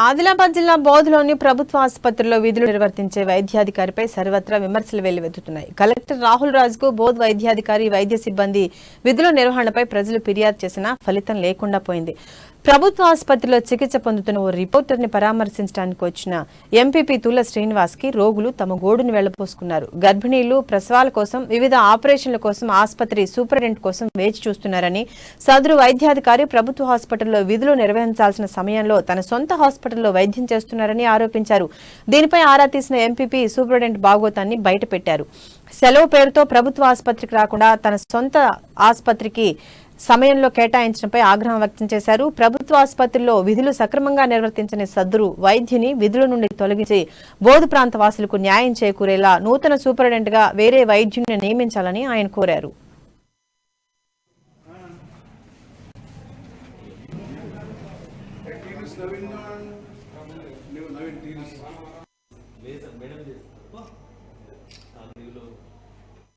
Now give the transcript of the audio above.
ఆదిలాబాద్ జిల్లా బోధలోని ప్రభుత్వ ఆసుపత్రిలో విధులు నిర్వర్తించే వైద్యాధికారిపై సర్వత్రా విమర్శలు వెల్లువెత్తుతున్నాయి. కలెక్టర్ రాహుల్ రాజ్కు బోధ్ వైద్యాధికారి వైద్య సిబ్బంది విధుల నిర్వహణపై ప్రజలు ఫిర్యాదు చేసినా ఫలితం లేకుండా పోయింది. ప్రభుత్వ ఆసుపత్రిలో చికిత్స పొందుతున్న ఓ రిపోర్టర్ని పరామర్శించడానికి వచ్చిన ఎంపీపీ తుల శ్రీనివాస్ కి రోగులు తమ గోడును వెళ్లపోసుకున్నారు. గర్భిణీలు ప్రసవాల కోసం వివిధ ఆపరేషన్ల కోసం ఆసుపత్రి సూపరింటెండెంట్ కోసం వేచి చూస్తున్నారని, సదరు వైద్యాధికారి ప్రభుత్వ హాస్పిటల్లో విధులు నిర్వహించాల్సిన సమయంలో తన సొంత హాస్పిటల్లో వైద్యం చేస్తున్నారని ఆరోపించారు. దీనిపై ఆరా తీసిన ఎంపీపీ సూపరింటెండెంట్ బాగోతాన్ని బయటపెట్టారు. సెలవు పేరుతో ప్రభుత్వ ఆసుపత్రికి రాకుండా తన సొంత ఆసుపత్రికి సమయంలో కేటాయించడంపై ఆగ్రహం వ్యక్తం చేశారు. ప్రభుత్వ ఆసుపత్రిలో విధులు సక్రమంగా నిర్వర్తించని సద్దురు వైద్యుని విధుల నుండి తొలగించి బోధ్ ప్రాంత వాసులకు న్యాయం చేకూరేలా నూతన సూపరింటెండెంట్ గా వేరే వైద్యుని నియమించాలని ఆయన కోరారు.